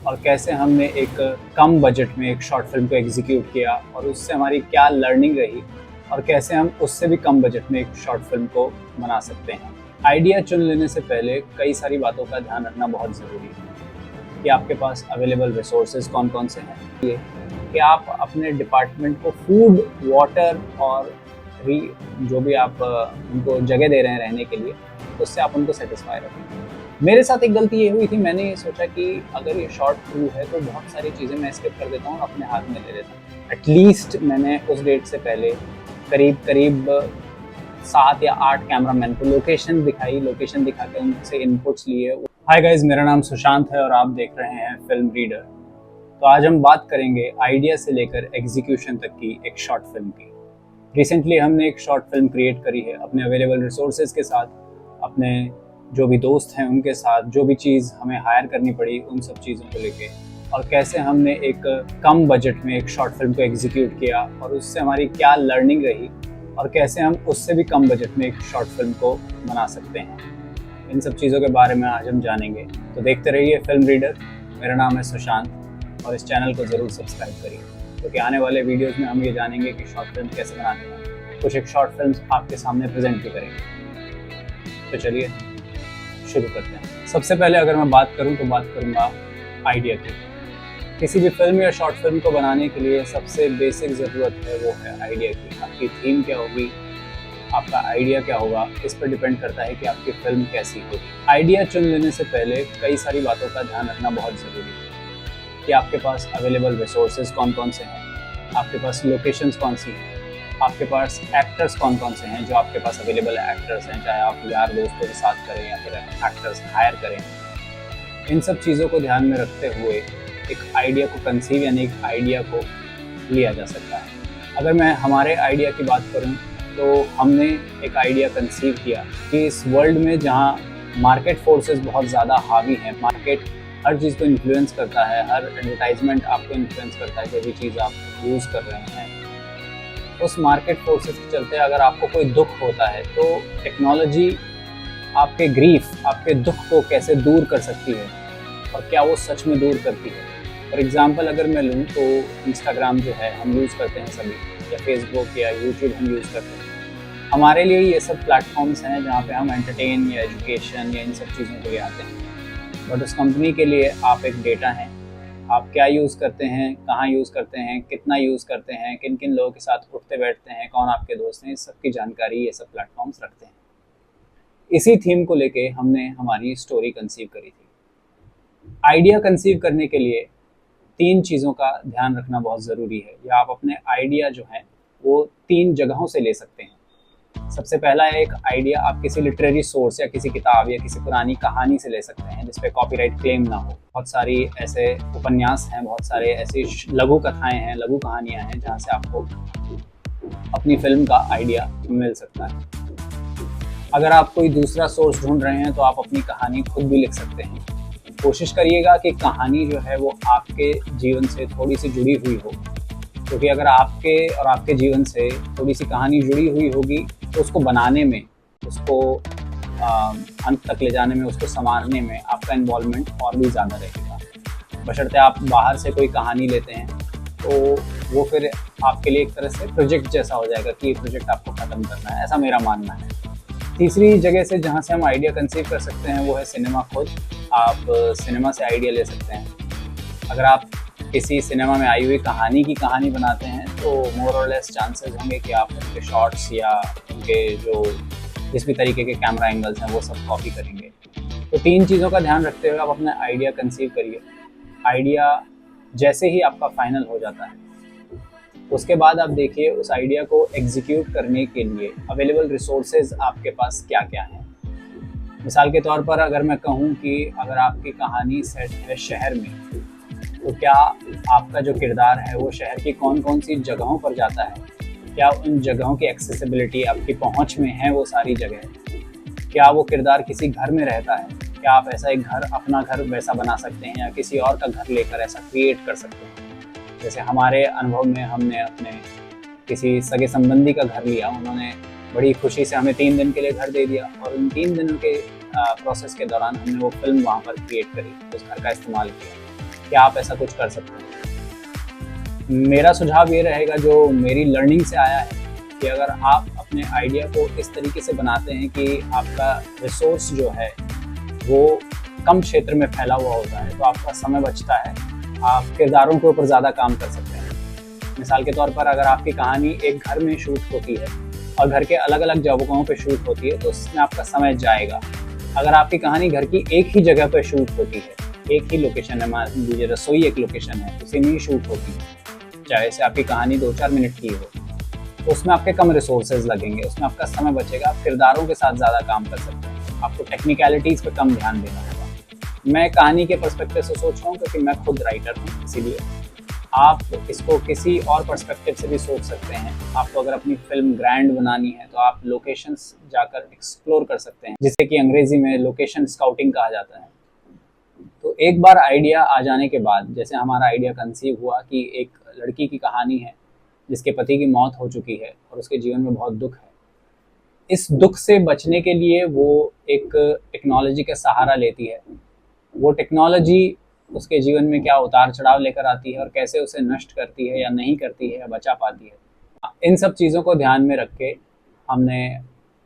और कैसे हमने एक कम बजट में एक शॉर्ट फिल्म को एग्जीक्यूट किया और उससे हमारी क्या लर्निंग रही और कैसे हम उससे भी कम बजट में एक शॉर्ट फिल्म को बना सकते हैं। आइडिया चुन लेने से पहले कई सारी बातों का ध्यान रखना बहुत ज़रूरी है कि आपके पास अवेलेबल रिसोर्सेज कौन कौन से हैं, ये कि आप अपने डिपार्टमेंट को फूड, वाटर और जो भी आप उनको जगह दे रहे हैं रहने के लिए, उससे आप उनको सेटिस्फाई रखें। मेरे साथ एक गलती ये हुई थी, मैंने ये सोचा कि अगर ये शॉर्ट फिल्म है तो बहुत सारी चीज़ें मैं स्किप कर देता हूँ और अपने हाथ में ले लेता हूँ। एटलीस्ट मैंने उस डेट से पहले करीब करीब 7 या 8 कैमरामैन को लोकेशन दिखाई, लोकेशन दिखा के उनसे इनपुट्स लिए। हाय गाइस, मेरा नाम सुशांत है और आप देख रहे हैं फिल्म रीडर। तो आज हम बात करेंगे आइडिया से लेकर एग्जीक्यूशन तक की एक शॉर्ट फिल्म की। रिसेंटली हमने एक शॉर्ट फिल्म क्रिएट करी है अपने अवेलेबल रिसोर्सेज के साथ, अपने जो भी दोस्त हैं उनके साथ, जो भी चीज़ हमें हायर करनी पड़ी उन सब चीज़ों को लेके, और कैसे हमने एक कम बजट में एक शॉर्ट फिल्म को एग्जीक्यूट किया और उससे हमारी क्या लर्निंग रही और कैसे हम उससे भी कम बजट में एक शॉर्ट फिल्म को बना सकते हैं। इन सब चीज़ों के बारे में आज हम जानेंगे, तो देखते रहिए फिल्म रीडर। मेरा नाम है सुशांत और इस चैनल को ज़रूर सब्सक्राइब करिए, क्योंकि आने वाले वीडियोज़ में हम ये जानेंगे कि शॉर्ट फिल्म कैसे बनाते हैं, कुछ एक शॉर्ट फिल्म आपके सामने प्रेजेंट भी करेंगे। तो चलिए शुरू करते हैं। सबसे पहले अगर मैं बात करूं तो बात करूंगा आइडिया की। किसी भी फिल्म या शॉर्ट फिल्म को बनाने के लिए सबसे बेसिक ज़रूरत है वो है आइडिया की। आपकी थीम क्या होगी, आपका आइडिया क्या होगा, इस पर डिपेंड करता है कि आपकी फिल्म कैसी होगी। आइडिया चुन लेने से पहले कई सारी बातों का ध्यान रखना बहुत ज़रूरी है कि आपके पास अवेलेबल रिसोर्सेज कौन कौन से हैं, आपके पास लोकेशंस कौन सी हैं, आपके पास एक्टर्स कौन कौन से हैं, जो आपके पास अवेलेबल एक्टर्स हैं, चाहे आप यार दोस्तों के साथ करें या फिर एक्टर्स हायर करें। इन सब चीज़ों को ध्यान में रखते हुए एक आइडिया को कंसीव यानी एक आइडिया को लिया जा सकता है। अगर मैं हमारे आइडिया की बात करूं तो हमने एक आइडिया कंसीव किया कि इस वर्ल्ड में जहां मार्केट फोर्सेस बहुत ज़्यादा हावी हैं, मार्केट हर चीज़ को इन्फ्लुएंस करता है, हर एडवर्टाइजमेंट आपको इन्फ्लुएंस करता है, जो भी चीज़ आप यूज़ कर रहे हैं, उस मार्केट फोर्सेस के चलते अगर आपको कोई दुख होता है तो टेक्नोलॉजी आपके ग्रीफ, आपके दुख को कैसे दूर कर सकती है और क्या वो सच में दूर करती है। फॉर एग्जांपल अगर मैं लूँ तो इंस्टाग्राम जो है हम यूज़ करते हैं सभी, या फेसबुक या यूट्यूब हम यूज़ करते हैं। हमारे लिए ये सब प्लेटफॉर्म्स हैं जहाँ पे हम एंटरटेन या एजुकेशन या इन सब चीज़ों के लिए आते हैं। बट उस कंपनी के लिए आप एक डेटा हैं, आप क्या यूज़ करते हैं, कहाँ यूज़ करते हैं, कितना यूज़ करते हैं, किन किन लोगों के साथ उठते बैठते हैं, कौन आपके दोस्त हैं, इस सब की जानकारी ये सब प्लेटफॉर्म्स रखते हैं। इसी थीम को लेके हमने हमारी स्टोरी कंसीव करी थी। आइडिया कंसीव करने के लिए 3 चीज़ों का ध्यान रखना बहुत ज़रूरी है, या आप अपने आइडिया जो है वो 3 जगहों से ले सकते हैं। सबसे पहला है एक आइडिया आप किसी लिटरेरी सोर्स या किसी किताब या किसी पुरानी कहानी से ले सकते हैं जिसपे कॉपीराइट क्लेम ना हो। बहुत सारी ऐसे उपन्यास हैं, बहुत सारे ऐसी लघु कथाएं हैं, लघु कहानियां हैं जहां से आपको अपनी फिल्म का आइडिया मिल सकता है। अगर आप कोई दूसरा सोर्स ढूंढ रहे हैं तो आप अपनी कहानी खुद भी लिख सकते हैं। कोशिश करिएगा कि कहानी जो है वो आपके जीवन से थोड़ी सी जुड़ी हुई हो, क्योंकि अगर आपके और आपके जीवन से थोड़ी सी कहानी जुड़ी हुई होगी तो उसको बनाने में, उसको अंत तक ले जाने में, उसको संवारने में आपका इन्वॉल्वमेंट और भी ज़्यादा रहेगा। बशर्ते आप बाहर से कोई कहानी लेते हैं तो वो फिर आपके लिए एक तरह से प्रोजेक्ट जैसा हो जाएगा कि ये प्रोजेक्ट आपको ख़त्म करना है, ऐसा मेरा मानना है। तीसरी जगह से जहाँ से हम आइडिया कंसीव कर सकते हैं वो है सिनेमा खुद। आप सिनेमा से आइडिया ले सकते हैं। अगर आप किसी सिनेमा में आई हुई कहानी की कहानी बनाते हैं तो मोर और लेस चांसेस होंगे कि आप उनके शॉट्स या उनके जो जिस भी तरीके के कैमरा एंगल्स हैं वो सब कॉपी करेंगे। तो 3 चीज़ों का ध्यान रखते हुए आप अपना आइडिया कंसीव करिए। आइडिया जैसे ही आपका फाइनल हो जाता है उसके बाद आप देखिए उस आइडिया को एग्जीक्यूट करने के लिए अवेलेबल रिसोर्सेज आपके पास क्या क्या हैं। मिसाल के तौर पर अगर मैं कहूँ कि अगर आपकी कहानी सेट है शहर में, तो क्या आपका जो किरदार है वो शहर की कौन कौन सी जगहों पर जाता है, क्या उन जगहों की एक्सेसिबिलिटी आपकी पहुंच में है, वो सारी जगह, क्या वो किरदार किसी घर में रहता है, क्या आप ऐसा एक घर, अपना घर वैसा बना सकते हैं या किसी और का घर लेकर ऐसा क्रिएट कर सकते हैं। जैसे हमारे अनुभव में हमने अपने किसी सगे संबंधी का घर लिया, उन्होंने बड़ी खुशी से हमें 3 दिन के लिए घर दे दिया और उन 3 दिन के प्रोसेस के दौरान हमने वो फिल्म वहाँ पर क्रिएट करी, उस घर का इस्तेमाल किया। कि आप ऐसा कुछ कर सकते हैं। मेरा सुझाव ये रहेगा, जो मेरी लर्निंग से आया है, कि अगर आप अपने आइडिया को इस तरीके से बनाते हैं कि आपका रिसोर्स जो है वो कम क्षेत्र में फैला हुआ होता है, तो आपका समय बचता है, आप किरदारों के ऊपर ज़्यादा काम कर सकते हैं। मिसाल के तौर पर अगर आपकी कहानी एक घर में शूट होती है और घर के अलग अलग जगहों पे शूट होती है, तो उसमें आपका समय जाएगा। अगर आपकी कहानी घर की एक ही जगह पर शूट होती है, एक ही लोकेशन है, मान लीजिए रसोई एक लोकेशन है, उसी में ही शूट होती है, चाहे से आपकी कहानी 2-4 मिनट की हो, तो उसमें आपके कम रिसोर्सेज लगेंगे, उसमें आपका समय बचेगा, आप किरदारों के साथ ज़्यादा काम कर सकते हैं, आपको टेक्निकलिटीज़ पे कम ध्यान देना होगा। मैं कहानी के पर्सपेक्टिव से सोच रहा हूँ, क्योंकि मैं खुद राइटर हूँ, इसीलिए आप इसको किसी और पर्सपेक्टिव से भी सोच सकते हैं। आपको अगर अपनी फिल्म ग्रैंड बनानी है, तो आप लोकेशंस जाकर एक्सप्लोर कर सकते हैं, जिसे कि अंग्रेजी में लोकेशन स्काउटिंग कहा जाता है। तो एक बार आइडिया आ जाने के बाद, जैसे हमारा आइडिया कंसीव हुआ कि एक लड़की की कहानी है जिसके पति की मौत हो चुकी है और उसके जीवन में बहुत दुख है। इस दुख से बचने के लिए वो एक टेक्नोलॉजी का सहारा लेती है। वो टेक्नोलॉजी उसके जीवन में क्या उतार चढ़ाव लेकर आती है और कैसे उसे नष्ट करती है या नहीं करती है या बचा पाती है। इन सब चीज़ों को ध्यान में रख के हमने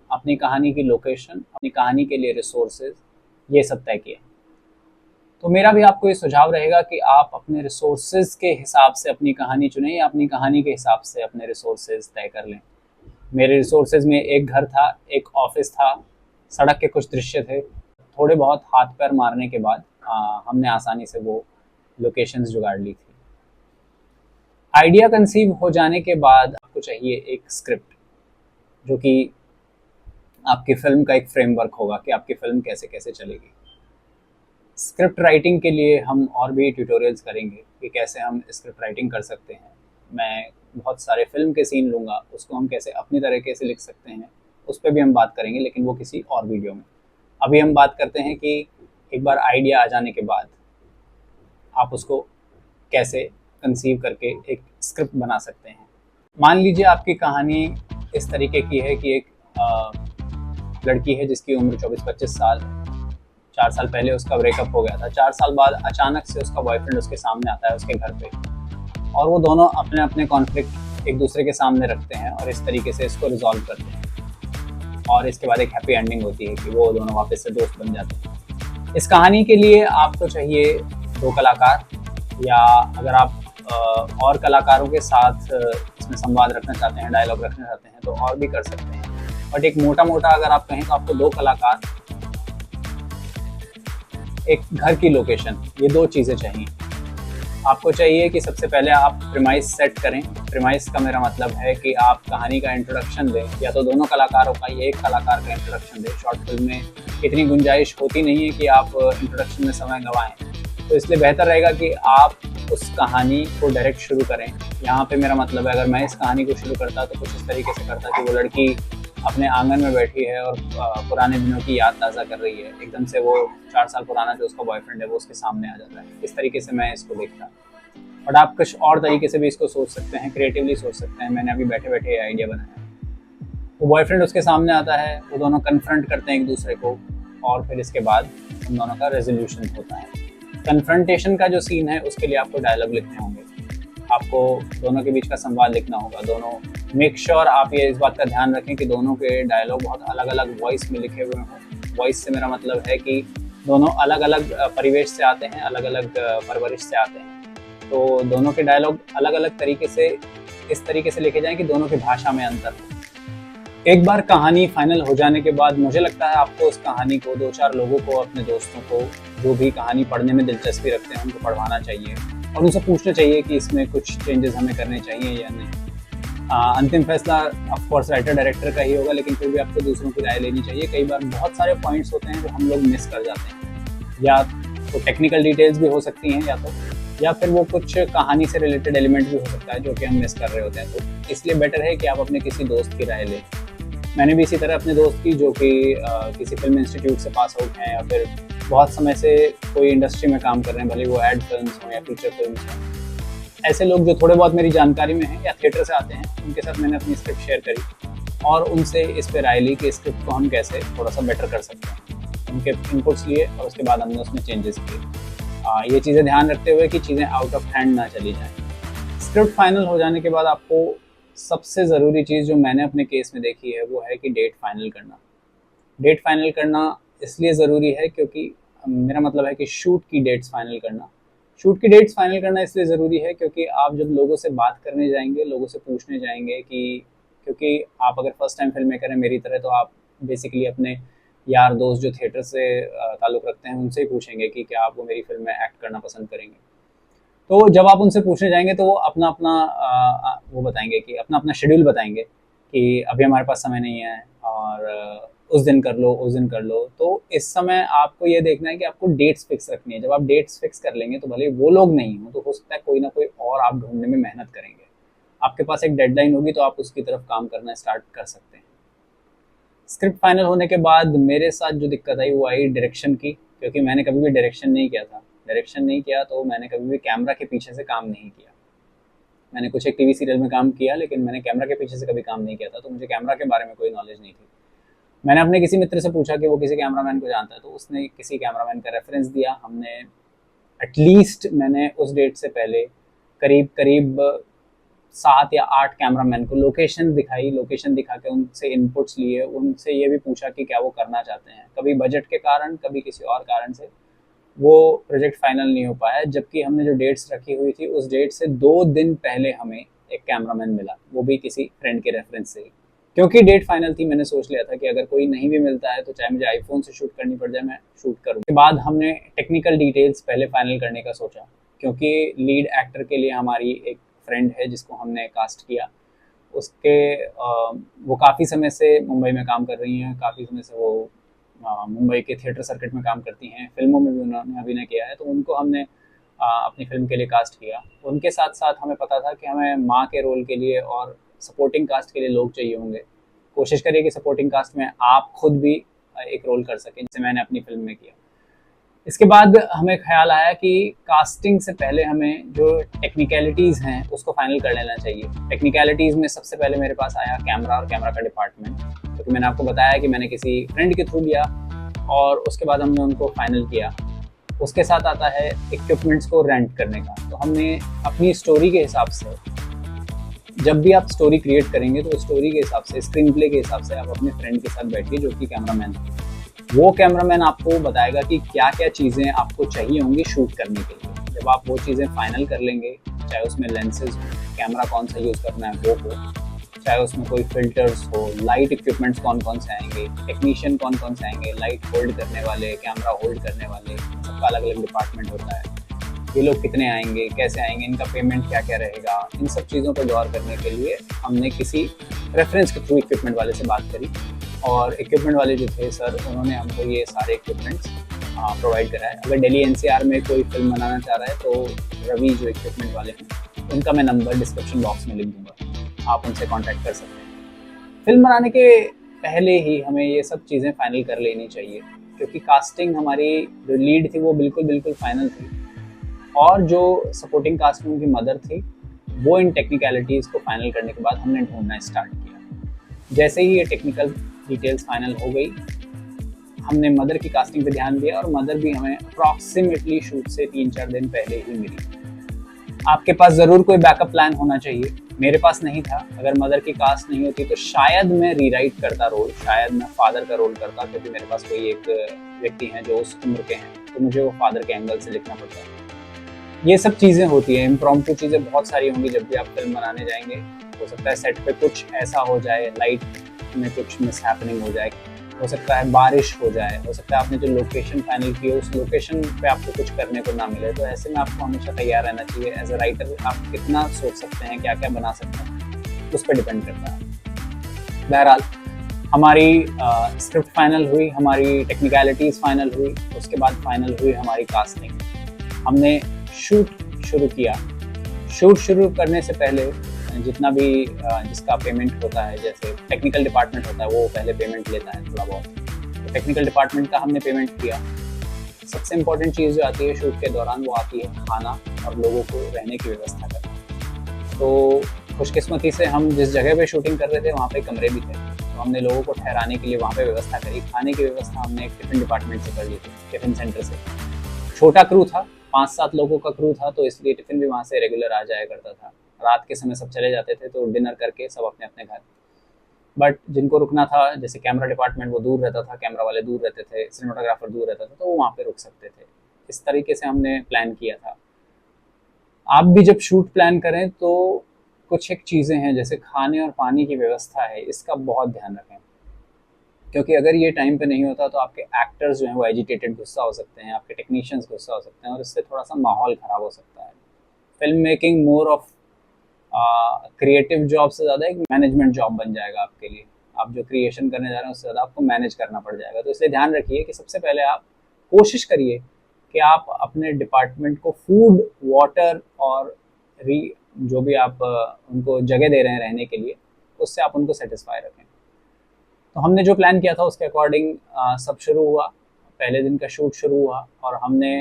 अपनी कहानी की लोकेशन, अपनी कहानी के लिए रिसोर्सेज, ये सब तय किए। तो मेरा भी आपको ये सुझाव रहेगा कि आप अपने रिसोर्सेज के हिसाब से अपनी कहानी चुनें या अपनी कहानी के हिसाब से अपने रिसोर्सेज तय कर लें। मेरे रिसोर्सेज में एक घर था, एक ऑफिस था, सड़क के कुछ दृश्य थे। थोड़े बहुत हाथ पैर मारने के बाद हमने आसानी से वो लोकेशंस जुगाड़ ली थी। आइडिया कंसीव हो जाने के बाद आपको चाहिए एक स्क्रिप्ट, जो कि आपकी फिल्म का एक फ्रेमवर्क होगा कि आपकी फिल्म कैसे कैसे चलेगी। स्क्रिप्ट राइटिंग के लिए हम और भी ट्यूटोरियल्स करेंगे कि कैसे हम स्क्रिप्ट राइटिंग कर सकते हैं। मैं बहुत सारे फिल्म के सीन लूँगा, उसको हम कैसे अपनी तरीके से लिख सकते हैं, उस पर भी हम बात करेंगे, लेकिन वो किसी और वीडियो में। अभी हम बात करते हैं कि एक बार आइडिया आ जाने के बाद आप उसको कैसे कंसीव करके एक स्क्रिप्ट बना सकते हैं। मान लीजिए आपकी कहानी इस तरीके की है कि एक लड़की है जिसकी उम्र 24-25 साल है। 4 साल पहले उसका ब्रेकअप हो गया था। 4 साल बाद अचानक से उसका बॉयफ्रेंड उसके सामने आता है उसके घर पे, और वो दोनों अपने अपने कॉन्फ्लिक्ट एक दूसरे के सामने रखते हैं और इस तरीके से इसको रिजॉल्व करते हैं। और इसके बाद एक हैप्पी एंडिंग होती है कि वो दोनों वापस से दोस्त बन जाते हैं। इस कहानी के लिए आपको चाहिए 2 कलाकार, या अगर आप और कलाकारों के साथ इसमें संवाद रखना चाहते हैं, डायलॉग रखना चाहते हैं, तो और भी कर सकते हैं। बट एक मोटा अगर आप कहें तो आपको 2 कलाकार, एक घर की लोकेशन, ये 2 चीज़ें चाहिए। आपको चाहिए कि सबसे पहले आप प्रीमाइस सेट करें। प्रीमाइस का मेरा मतलब है कि आप कहानी का इंट्रोडक्शन दें, या तो दोनों कलाकारों का या एक कलाकार का इंट्रोडक्शन दें। शॉर्ट फिल्म में इतनी गुंजाइश होती नहीं है कि आप इंट्रोडक्शन में समय गंवाएं, तो इसलिए बेहतर रहेगा कि आप उस कहानी को डायरेक्ट शुरू करें। यहाँ पे मेरा मतलब है, अगर मैं इस कहानी को शुरू करता तो कुछ इस तरीके से करता कि वो लड़की अपने आंगन में बैठी है और पुराने दिनों की याद ताज़ा कर रही है। एकदम से वो 4 साल पुराना जो उसका बॉयफ्रेंड है वो उसके सामने आ जाता है। इस तरीके से मैं इसको देखता। बट आप कुछ और तरीके से भी इसको सोच सकते हैं, क्रिएटिवली सोच सकते हैं। मैंने अभी बैठे बैठे ये आइडिया बनाया। वो बॉयफ्रेंड उसके सामने आता है, वो दोनों कन्फ्रंट करते हैं एक दूसरे को, और फिर इसके बाद उन दोनों का रेजोल्यूशन होता है। कन्फ्रंटेशन का जो सीन है उसके लिए आपको डायलॉग लिखने होंगे, आपको दोनों के बीच का संवाद लिखना होगा। दोनों मेक श्योर आप ये इस बात का ध्यान रखें कि दोनों के डायलॉग बहुत अलग अलग वॉइस में लिखे हुए हों। वॉइस से मेरा मतलब है कि दोनों अलग अलग परिवेश से आते हैं, अलग अलग परवरिश से आते हैं, तो दोनों के डायलॉग अलग अलग तरीके से इस तरीके से लिखे जाएं कि दोनों की भाषा में अंतर हो। एक बार कहानी फाइनल हो जाने के बाद मुझे लगता है आपको उस कहानी को 2-4 लोगों को, अपने दोस्तों को, जो भी कहानी पढ़ने में दिलचस्पी रखते हैं, उनको पढ़वाना चाहिए और उनसे पूछना चाहिए कि इसमें कुछ चेंजेस हमें करने चाहिए या नहीं। अंतिम फैसला ऑफकोर्स राइटर डायरेक्टर का ही होगा, लेकिन फिर भी आपको दूसरों की राय लेनी चाहिए। कई बार बहुत सारे पॉइंट्स होते हैं जो हम लोग मिस कर जाते हैं, या तो टेक्निकल डिटेल्स भी हो सकती हैं, या फिर वो कुछ कहानी से रिलेटेड एलिमेंट भी हो सकता है जो कि हम मिस कर रहे होते हैं। तो इसलिए बेटर है कि आप अपने किसी दोस्त की राय लें। मैंने भी इसी तरह अपने दोस्त की, जो कि किसी फिल्म इंस्टीट्यूट से पास आउट हैं या फिर बहुत समय से कोई इंडस्ट्री में काम कर रहे हैं, भले वो एड फिल्म्स हों या फीचर फिल्म्स हों, ऐसे लोग जो थोड़े बहुत मेरी जानकारी में हैं या थिएटर से आते हैं, उनके साथ मैंने अपनी स्क्रिप्ट शेयर करी और उनसे इस पे राय ली कि स्क्रिप्ट को हम कैसे थोड़ा सा बेटर कर सकते हैं। उनके इनपुट्स लिए और उसके बाद हमने उसमें चेंजेस किए। ये चीज़ें ध्यान रखते हुए कि चीज़ें आउट ऑफ हैंड ना चली जाएं। स्क्रिप्ट फाइनल हो जाने के बाद आपको सबसे ज़रूरी चीज़ जो मैंने अपने केस में देखी है वो है कि डेट फाइनल करना। डेट फाइनल करना इसलिए ज़रूरी है क्योंकि मेरा मतलब है कि शूट की डेट्स फाइनल करना। शूट की डेट्स फाइनल करना इसलिए ज़रूरी है क्योंकि आप जब लोगों से बात करने जाएंगे, लोगों से पूछने जाएंगे कि, क्योंकि आप अगर फर्स्ट टाइम फिल्म मेकर हैं मेरी तरह, तो आप बेसिकली अपने यार दोस्त जो थिएटर से ताल्लुक़ रखते हैं उनसे ही पूछेंगे कि क्या आप वो मेरी फिल्म में एक्ट करना पसंद करेंगे। तो जब आप उनसे पूछने जाएंगे तो वो अपना अपना वो बताएंगे कि अपना अपना शेड्यूल बताएंगे कि अभी हमारे पास समय नहीं है और उस दिन कर लो, उस दिन कर लो। तो इस समय आपको ये देखना है कि आपको डेट्स फिक्स रखनी है। जब आप डेट्स फिक्स कर लेंगे तो भले वो लोग नहीं हो तो हो सकता है कोई ना कोई और आप ढूंढने में मेहनत करेंगे। आपके पास एक डेडलाइन होगी तो आप उसकी तरफ काम करना स्टार्ट कर सकते हैं। स्क्रिप्ट फाइनल होने के बाद मेरे साथ जो दिक्कत आई वो आई डायरेक्शन की, क्योंकि मैंने कभी भी डायरेक्शन नहीं किया था। डायरेक्शन नहीं किया तो मैंने कभी भी कैमरा के पीछे से काम नहीं किया। मैंने कुछ एक टीवी सीरियल में काम किया लेकिन मैंने कैमरा के पीछे से कभी काम नहीं किया था, तो मुझे कैमरा के बारे में कोई नॉलेज नहीं थी। मैंने अपने किसी मित्र से पूछा कि वो किसी कैमरामैन को जानता है, तो उसने किसी कैमरामैन का रेफरेंस दिया। हमने एटलीस्ट मैंने उस डेट से पहले करीब करीब 7 या 8 कैमरामैन को लोकेशन दिखाई, लोकेशन दिखा के उनसे इनपुट्स लिए, उनसे ये भी पूछा कि क्या वो करना चाहते हैं। कभी बजट के कारण, कभी किसी और कारण से वो प्रोजेक्ट फाइनल नहीं हो पाया, जबकि हमने जो डेट्स रखी हुई थी उस डेट से 2 दिन पहले हमें एक कैमरामैन मिला, वो भी किसी फ्रेंड के रेफरेंस से ही। क्योंकि डेट फाइनल थी, मैंने सोच लिया था कि अगर कोई नहीं भी मिलता है तो चाहे मुझे आईफोन से शूट करनी पड़ जाए, मैं शूट करूँ। उसके बाद हमने टेक्निकल डिटेल्स पहले फाइनल करने का सोचा, क्योंकि लीड एक्टर के लिए हमारी एक फ्रेंड है जिसको हमने कास्ट किया। उसके वो काफ़ी समय से मुंबई में काम कर रही हैं, काफ़ी समय से वो मुंबई के थिएटर सर्किट में काम करती हैं, फिल्मों में भी उन्होंने अभिनय किया है, तो उनको हमने अपनी फिल्म के लिए कास्ट किया। उनके साथ साथ हमें पता था कि हमें माँ के रोल के लिए और सपोर्टिंग कास्ट के लिए लोग चाहिए होंगे। कोशिश करिए कि सपोर्टिंग कास्ट में आप खुद भी एक रोल कर सकें, जैसे मैंने अपनी फिल्म में किया। इसके बाद हमें ख्याल आया कि कास्टिंग से पहले हमें जो टेक्निकलिटीज़ हैं उसको फाइनल कर लेना चाहिए। टेक्निकलिटीज़ में सबसे पहले मेरे पास आया कैमरा और कैमरा का डिपार्टमेंट, क्योंकि मैंने आपको बताया कि मैंने किसी फ्रेंड के थ्रू लिया और उसके बाद हमने उनको फाइनल किया। उसके साथ आता है इक्विपमेंट्स को रेंट करने का। तो हमने अपनी स्टोरी के हिसाब से, जब भी आप स्टोरी क्रिएट करेंगे तो स्टोरी के हिसाब से, स्क्रीन प्ले के हिसाब से आप अपने फ्रेंड के साथ बैठिए जो कि कैमरामैन है। वो कैमरामैन आपको बताएगा कि क्या क्या चीज़ें आपको चाहिए होंगी शूट करने के लिए। जब आप वो चीज़ें फाइनल कर लेंगे, चाहे उसमें लेंसेज हो, कैमरा कौन सा यूज़ करना है वो हो, चाहे उसमें कोई फिल्टर्स हो, लाइट इक्विपमेंट्स कौन कौन से आएंगे, टेक्नीशियन कौन कौन से आएंगे, लाइट होल्ड करने वाले, कैमरा होल्ड करने वाले, सबका अलग अलग डिपार्टमेंट होता है। ये लोग कितने आएंगे, कैसे आएंगे, इनका पेमेंट क्या क्या रहेगा, इन सब चीज़ों पर गौर करने के लिए हमने किसी रेफरेंस के थ्रू इक्विपमेंट वाले से बात करी। और इक्विपमेंट वाले जो थे सर, उन्होंने हमको ये सारे इक्विपमेंट्स प्रोवाइड कराए। अगर दिल्ली एनसीआर में कोई फिल्म बनाना चाह रहा है तो रवि जो इक्विपमेंट वाले हैं उनका मैं नंबर डिस्क्रिप्शन बॉक्स में लिख दूंगा, आप उनसे कांटेक्ट कर सकते हैं। फिल्म बनाने के पहले ही हमें ये सब चीज़ें फाइनल कर लेनी चाहिए, क्योंकि कास्टिंग हमारी जो लीड थी वो बिल्कुल फाइनल थी, और जो सपोर्टिंग कास्ट में उनकी मदर थी वो इन टेक्निकलिटीज़ को फाइनल करने के बाद हमने ढूंढना स्टार्ट किया। जैसे ही ये टेक्निकल डिटेल्स फाइनल हो गई, हमने मदर की कास्टिंग पे ध्यान दिया, और मदर भी हमें अप्रॉक्सीमेटली शूट से 3-4 दिन पहले ही मिली। आपके पास ज़रूर कोई बैकअप प्लान होना चाहिए, मेरे पास नहीं था। अगर मदर की कास्ट नहीं होती तो शायद मैं रीराइट करता रोल, शायद मैं फादर का रोल करता, क्योंकि मेरे पास कोई एक व्यक्ति हैं जो उस उम्र के हैं, तो मुझे वो फादर के एंगल से लिखना पड़ता है। ये सब चीज़ें होती हैं, इम्प्रॉम्प्टू चीज़ें बहुत सारी होंगी जब भी आप फिल्म बनाने जाएंगे। हो सकता है सेट पे कुछ ऐसा हो जाए, लाइट में कुछ मिस हैपनिंग हो जाए, हो सकता है बारिश हो जाए, हो सकता है आपने जो लोकेशन फाइनल की है उस लोकेशन पे आपको कुछ करने को ना मिले। तो ऐसे में आपको हमेशा तैयार रहना चाहिए। एज अ राइटर आप कितना सोच सकते हैं, क्या क्या बना सकते हैं, उस पर डिपेंड करता है। बहरहाल हमारी स्क्रिप्ट फाइनल हुई, हमारी टेक्निकलिटीज़ फाइनल हुई, उसके बाद फाइनल हुई हमारी कास्टिंग। हमने शूट शुरू किया। शूट शुरू करने से पहले जितना भी जिसका पेमेंट होता है, जैसे टेक्निकल डिपार्टमेंट होता है वो पहले पेमेंट लेता है थोड़ा बहुत, तो टेक्निकल डिपार्टमेंट का हमने पेमेंट किया। सबसे इम्पोर्टेंट चीज़ जो आती है शूट के दौरान वो आती है खाना और लोगों को रहने की व्यवस्था करना। तो खुशकिस्मती से हम जिस जगह पे शूटिंग कर रहे थे वहाँ पे कमरे भी थे, तो हमने लोगों को ठहराने के लिए वहाँ पे व्यवस्था करी। खाने की व्यवस्था हमने एक टिफ़िन डिपार्टमेंट से कर ली थी, टिफ़िन सेंटर से। छोटा क्रू था, 5-7 लोगों का क्रू था, तो इसलिए टिफ़िन भी वहाँ से रेगुलर आ जाया करता था। रात के समय सब चले जाते थे, तो डिनर करके सब अपने अपने घर। बट जिनको रुकना था, जैसे कैमरा डिपार्टमेंट वो दूर रहता था, कैमरा वाले दूर रहते थे, सिनेमाटोग्राफर दूर रहता था, तो वो वहाँ पे रुक सकते थे। इस तरीके से हमने प्लान किया था। आप भी जब शूट प्लान करें तो कुछ एक चीज़ें हैं, जैसे खाने और पानी की व्यवस्था है, इसका बहुत ध्यान रखें, क्योंकि अगर ये टाइम पे नहीं होता तो आपके एक्टर्स जो हैं वो एजिटेटेड गुस्सा हो सकते हैं, आपके टेक्नीशियंस गुस्सा हो सकते हैं, और इससे थोड़ा सा माहौल ख़राब हो सकता है। Film making more of creative job से ज़्यादा एक मैनेजमेंट जॉब बन जाएगा आपके लिए। आप जो क्रिएशन करने जा रहे हैं उससे ज़्यादा आपको मैनेज करना पड़ जाएगा। तो इसलिए ध्यान रखिए कि सबसे पहले आप कोशिश करिए कि आप अपने डिपार्टमेंट को फूड, वाटर और जो भी आप उनको जगह दे रहे हैं रहने के लिए, उससे आप उनको सेटिस्फाई रखें। तो हमने जो प्लान किया था उसके अकॉर्डिंग सब शुरू हुआ। पहले दिन का शूट शुरू हुआ और हमने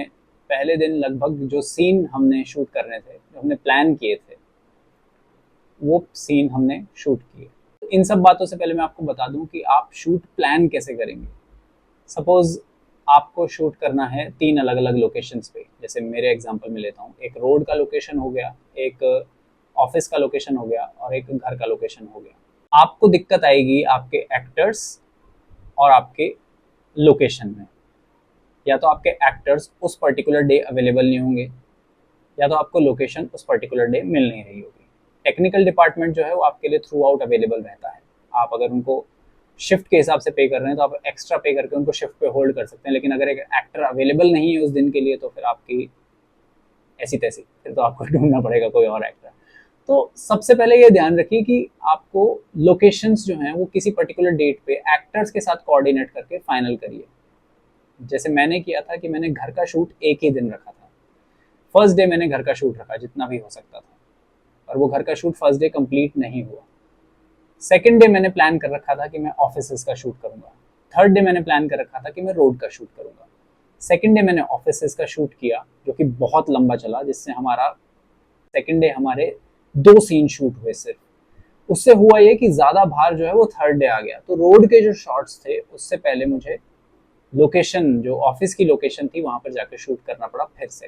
पहले दिन लगभग जो सीन हमने शूट करने थे, जो हमने प्लान किए थे, वो सीन हमने शूट किए। इन सब बातों से पहले मैं आपको बता दूं कि आप शूट प्लान कैसे करेंगे। सपोज आपको शूट करना है 3 अलग अलग लोकेशंस पे, जैसे मेरे एग्जांपल में लेता हूँ, एक रोड का लोकेशन हो गया, एक ऑफिस का लोकेशन हो गया और एक घर का लोकेशन हो गया। आपको दिक्कत आएगी आपके एक्टर्स और आपके लोकेशन में। या तो आपके एक्टर्स उस पर्टिकुलर डे अवेलेबल नहीं होंगे, या तो आपको लोकेशन उस पर्टिकुलर डे मिल नहीं रही होगी। टेक्निकल डिपार्टमेंट जो है वो आपके लिए थ्रू आउट अवेलेबल रहता है। आप अगर उनको शिफ्ट के हिसाब से पे कर रहे हैं तो आप एक्स्ट्रा पे करके उनको शिफ्ट पे होल्ड कर सकते हैं, लेकिन अगर एक एक्टर अवेलेबल नहीं है उस दिन के लिए तो फिर आपकी ऐसी तैसी, फिर तो आपको ढूंढना पड़ेगा कोई और एक्टर। तो सबसे पहले ये ध्यान रखिए कि आपको लोकेशंस जो हैं वो किसी पर्टिकुलर डेट पे एक्टर्स के साथ कोऑर्डिनेट करके फाइनल करिए। जैसे मैंने किया था कि मैंने घर का शूट एक ही दिन रखा था। फर्स्ट डे मैंने घर का शूट रखा जितना भी हो सकता था, और वो घर का शूट फर्स्ट डे कंप्लीट नहीं हुआ। सेकेंड डे मैंने प्लान कर रखा था कि मैं ऑफिसेस का शूट करूंगा। थर्ड डे मैंने प्लान कर रखा था कि मैं रोड का शूट करूंगा। सेकेंड डे मैंने ऑफिसेस का शूट किया, जो कि बहुत लंबा चला, जिससे हमारा सेकेंड डे हमारे 2 सीन शूट हुए सिर्फ। उससे हुआ ये कि ज़्यादा भार जो है वो थर्ड डे आ गया। तो रोड के जो शॉट्स थे उससे पहले मुझे लोकेशन, जो ऑफिस की लोकेशन थी, वहाँ पर जाकर शूट करना पड़ा फिर से।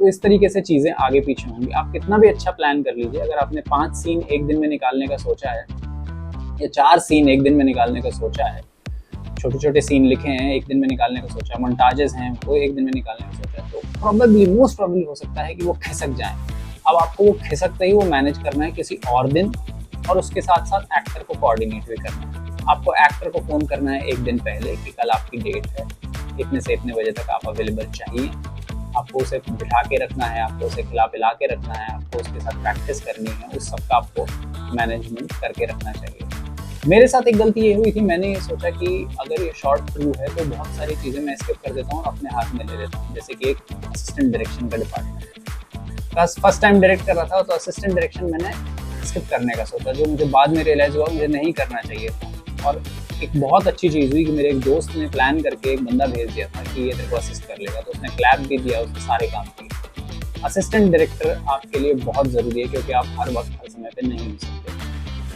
तो इस तरीके से चीज़ें आगे पीछे होंगी। आप कितना भी अच्छा प्लान कर लीजिए, अगर आपने 5 सीन एक दिन में निकालने का सोचा है या 4 सीन एक दिन में निकालने का सोचा है, छोटे छोटे सीन लिखे हैं एक दिन में निकालने का सोचा है, मोन्टाजेस हैं वो एक दिन में निकालने का सोचा है, तो प्रॉबेबली मोस्ट प्रॉबेबली हो सकता है कि वो खिसक जाएं। अब आपको वो खिसकते ही वो मैनेज करना है किसी और दिन, और उसके साथ साथ एक्टर को कोऑर्डिनेट भी करना है। आपको एक्टर को फ़ोन करना है एक दिन पहले कि कल आपकी डेट है, इतने से इतने बजे तक आप अवेलेबल चाहिए। आपको उसे बिठा के रखना है, आपको उसे खिला पिला के रखना है, आपको उसके साथ प्रैक्टिस करनी है, उस सब का आपको मैनेजमेंट करके रखना चाहिए। मेरे साथ एक गलती ये हुई थी, मैंने ये सोचा कि अगर ये शॉर्ट थ्रू है तो बहुत सारी चीज़ें मैं स्किप कर देता हूँ और अपने हाथ में ले लेता हूँ। जैसे कि एक असिस्टेंट डायरेक्शन का डिपार्टमेंट, फर्स्ट टाइम डायरेक्ट कर रहा था तो असिस्टेंट डायरेक्शन मैंने स्किप करने का सोचा, जो मुझे बाद में रियलाइज़ हुआ मुझे नहीं करना चाहिए था। और एक बहुत अच्छी चीज़ हुई कि मेरे एक दोस्त ने प्लान करके एक बंदा भेज दिया था कि ये तेरे को असिस्ट कर लेगा, तो उसने क्लैप भी दिया, उसने सारे काम किए। असिस्टेंट डायरेक्टर आपके लिए बहुत ज़रूरी है, क्योंकि आप हर वक्त हर समय पे नहीं हो सकते।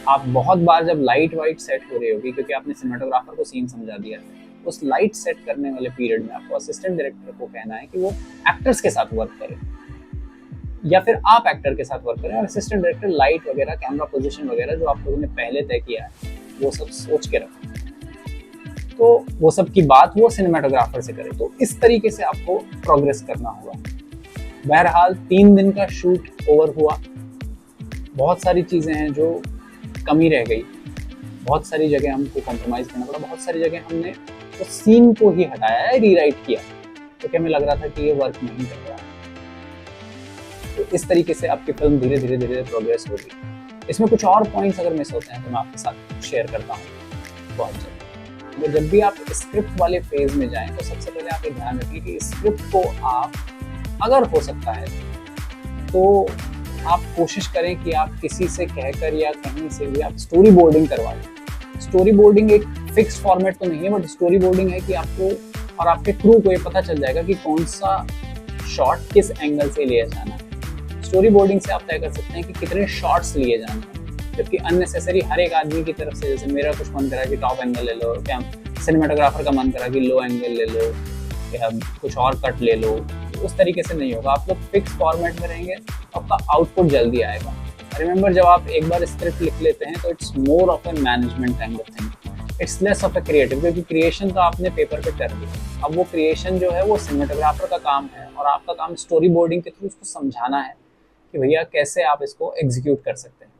आप बहुत बार जब लाइट वाइट सेट हो रही होगी, क्योंकि आपने सिनेमाटोग्राफर को सीन समझा दिया है, उस लाइट सेट करने वाले पीरियड में आपको असिस्टेंट डायरेक्टर को कहना है कि वो एक्टर्स के साथ वर्क करे, या फिर आप एक्टर के साथ वर्क करें और असिस्टेंट डायरेक्टर लाइट वगैरह, कैमरा पोजीशन वगैरह जो आप लोगों ने पहले तय किया है वो सब सोच के रखें। तो वो सब की बात वो सिनेमाटोग्राफर से करे। तो इस तरीके से आपको प्रोग्रेस करना होगा। बहरहाल 3 दिन का शूट ओवर हुआ। बहुत सारी चीज़ें हैं जो कमी रह गई, बहुत सारी जगह हमको कॉम्प्रोमाइज़ करना पड़ा, बहुत सारी जगह हमने उस सीन को ही हटाया है, रीराइट किया, क्योंकि हमें लग रहा था कि ये वर्क नहीं कर रहा है। तो इस तरीके से आपकी फिल्म धीरे धीरे धीरे प्रोग्रेस होगी। इसमें कुछ और पॉइंट्स अगर मिस होते हैं तो मैं आपके साथ शेयर करता हूँ बहुत जल्द। तो जब भी आप स्क्रिप्ट वाले फेज में जाएं तो सबसे पहले आप ये ध्यान रखिए कि स्क्रिप्ट को आप, अगर हो सकता है तो आप कोशिश करें कि आप किसी से कहकर या कहीं से भी आप स्टोरी बोर्डिंग करवा लें। स्टोरी बोर्डिंग एक फिक्स फॉर्मेट तो नहीं है, बट स्टोरी बोर्डिंग है कि आपको और आपके क्रू को ये पता चल जाएगा कि कौन सा शॉट किस एंगल से लिया जाना है। स्टोरी बोर्डिंग से आप तय कर सकते हैं कि कितने शॉट्स लिए जाने हैं, जबकि अननेसेसरी हर एक आदमी की तरफ से, जैसे मेरा कुछ मन करा कि टॉप एंगल ले लो, क्या सिनेमाटोग्राफर का मन करा कि लो एंगल ले लो, या कुछ और कट ले लो, उस तरीके से नहीं होगा। आप लोग फिक्स फॉर्मेट में रहेंगे, आपका आउटपुट जल्दी आएगा। रिमेंबर, जब आप एक बार स्क्रिप्ट लिख लेते हैं तो it's more of A management kind of thing, it's less of a creative, क्योंकि क्रिएशन तो आपने पेपर पे कर दिया। अब वो क्रिएशन जो है वो सिनेमेटोग्राफर का काम है, और आपका काम स्टोरी बोर्डिंग के थ्रू उसको समझाना है कि भैया कैसे आप इसको एग्जीक्यूट कर सकते हैं।